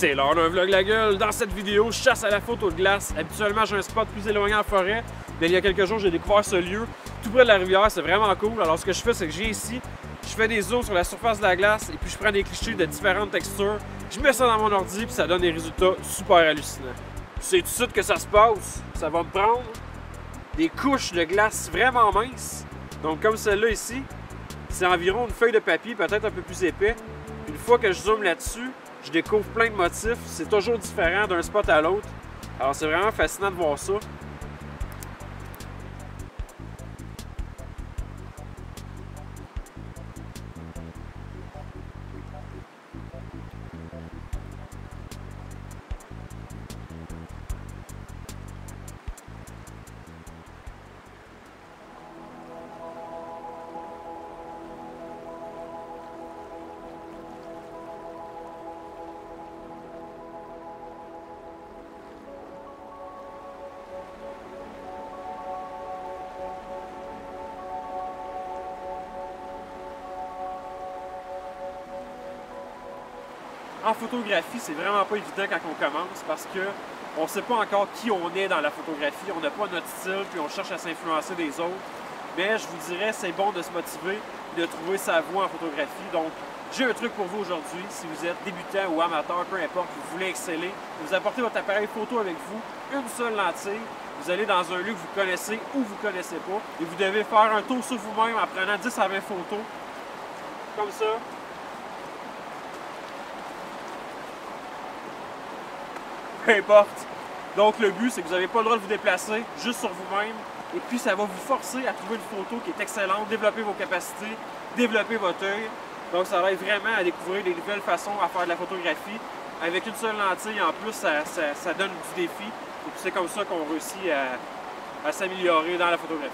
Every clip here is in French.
C'est l'heure d'un vlog la gueule. Dans cette vidéo, je chasse à la photo de glace. Habituellement, j'ai un spot plus éloigné en forêt. Mais il y a quelques jours, j'ai découvert ce lieu tout près de la rivière. C'est vraiment cool. Alors, ce que je fais, c'est que je viens ici, je fais des zooms sur la surface de la glace et puis je prends des clichés de différentes textures. Je mets ça dans mon ordi puis ça donne des résultats super hallucinants. C'est tout de suite que ça se passe. Ça va me prendre des couches de glace vraiment minces. Donc, comme celle-là ici, c'est environ une feuille de papier, peut-être un peu plus épais. Une fois que je zoome là-dessus, je découvre plein de motifs. C'est toujours différent d'un spot à l'autre. Alors, c'est vraiment fascinant de voir ça. En photographie, c'est vraiment pas évident quand on commence parce que on sait pas encore qui on est dans la photographie, on n'a pas notre style, puis on cherche à s'influencer des autres. Mais je vous dirais, c'est bon de se motiver et de trouver sa voie en photographie. Donc, j'ai un truc pour vous aujourd'hui. Si vous êtes débutant ou amateur, peu importe, vous voulez exceller, vous apportez votre appareil photo avec vous, une seule lentille, vous allez dans un lieu que vous connaissez ou vous ne connaissez pas, et vous devez faire un tour sur vous-même en prenant 10 à 20 photos, comme ça. Peu importe. Donc le but, c'est que vous n'avez pas le droit de vous déplacer juste sur vous-même. Et puis ça va vous forcer à trouver une photo qui est excellente, développer vos capacités, développer votre œil. Donc ça va être vraiment à découvrir des nouvelles façons à faire de la photographie. Avec une seule lentille, en plus, ça donne du défi. Et puis c'est comme ça qu'on réussit à s'améliorer dans la photographie.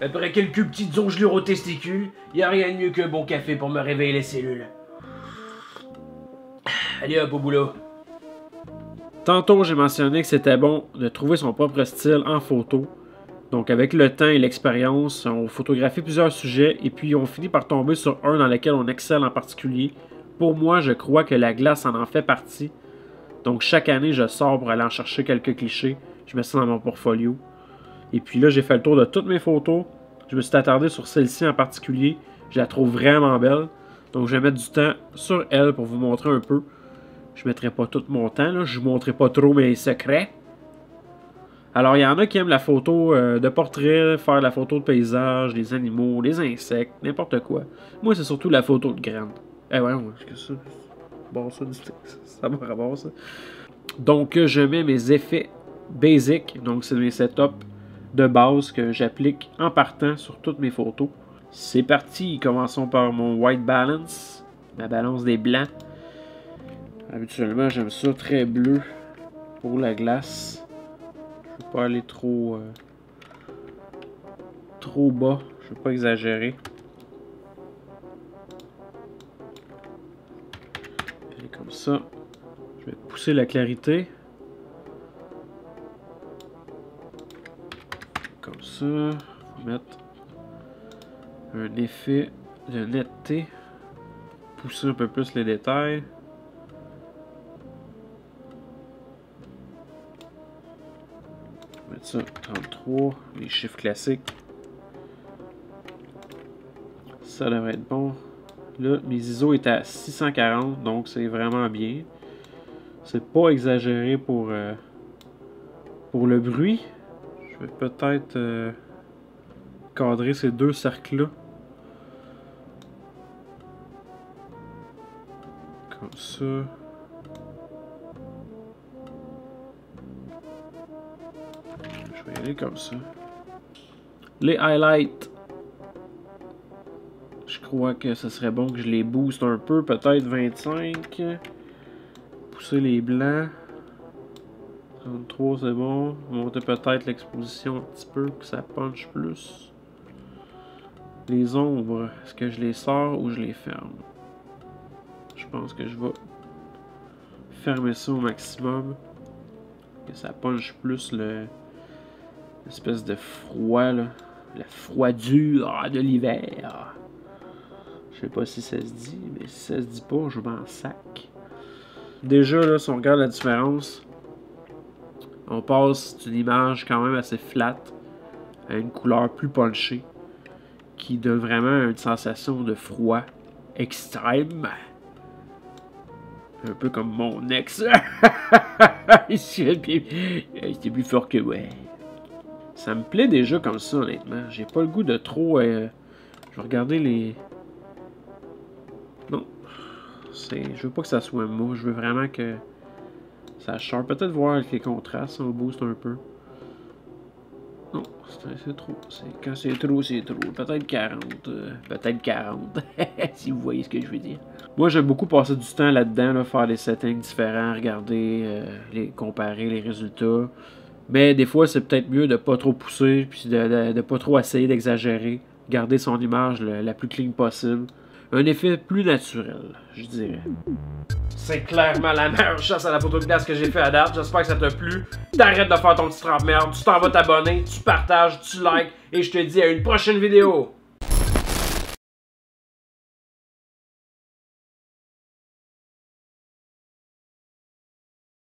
Après quelques petites ongelures aux testicules, y a rien de mieux qu'un bon café pour me réveiller les cellules. Allez hop au boulot. Tantôt, j'ai mentionné que c'était bon de trouver son propre style en photo. Donc, avec le temps et l'expérience, on photographie plusieurs sujets et puis on finit par tomber sur un dans lequel on excelle en particulier. Pour moi, je crois que la glace en fait partie. Donc, chaque année, je sors pour aller en chercher quelques clichés. Je mets ça dans mon portfolio. Et puis là, j'ai fait le tour de toutes mes photos. Je me suis attardé sur celle-ci en particulier. Je la trouve vraiment belle. Donc, je vais mettre du temps sur elle pour vous montrer un peu. Je ne mettrai pas tout mon temps, là. Je ne vous montrerai pas trop mes secrets. Alors, il y en a qui aiment la photo de portrait, faire la photo de paysage, des animaux, des insectes, n'importe quoi. Moi, c'est surtout la photo de graines. Eh ouais, qu'est-ce que ça? Bon, ça me ramasse, ça. Donc, je mets mes effets basic. Donc, c'est mes setups de base que j'applique en partant sur toutes mes photos. C'est parti, commençons par mon white balance, ma balance des blancs. Habituellement, j'aime ça très bleu pour la glace. Je veux pas aller trop bas, je veux pas exagérer. Et comme ça, je vais pousser la clarité. Comme Comme ça. On va mettre un effet de netteté. Pousser un peu plus les détails. On va mettre ça 33, les chiffres classiques. Ça devrait être bon. Là, mes ISO étaient à 640, donc c'est vraiment bien. C'est pas exagéré pour le bruit. Je vais peut-être cadrer ces deux cercles-là. Comme ça. Je vais y aller comme ça. Les highlights. Je crois que ce serait bon que je les booste un peu, peut-être 25. Pousser les blancs. 33 c'est bon. Monter peut-être l'exposition un petit peu, que ça punch plus. Les ombres, est-ce que je les sors ou je les ferme? Je pense que je vais fermer ça au maximum. Que ça punch plus l'espèce de froid, là. La froidure de l'hiver. Je sais pas si ça se dit, mais si ça se dit pas, je m'en sac. Déjà, là, si on regarde la différence, on passe d'une image quand même assez flat à une couleur plus punchée qui donne vraiment une sensation de froid extrême. Un peu comme mon ex. C'était plus fort que ouais. Ça me plaît déjà comme ça, honnêtement. J'ai pas le goût de trop... je vais regarder les... Non. Je veux pas que ça soit mou. Je veux vraiment que ça change. Peut-être voir avec les contrastes, on booste un peu. Non, c'est trop. Quand c'est trop, c'est trop. Peut-être 40. Peut-être 40. Si vous voyez ce que je veux dire. Moi, j'aime beaucoup passer du temps là-dedans, là, faire des settings différents, regarder, comparer les résultats. Mais des fois, c'est peut-être mieux de pas trop pousser, puis de pas trop essayer d'exagérer. Garder son image la plus clean possible. Un effet plus naturel, je dirais. C'est clairement la meilleure chasse à la photo de glace que j'ai fait à date. J'espère que ça t'a plu. T'arrêtes de faire ton petit trempe merde. Tu t'en vas t'abonner, tu partages, tu likes. Et je te dis à une prochaine vidéo.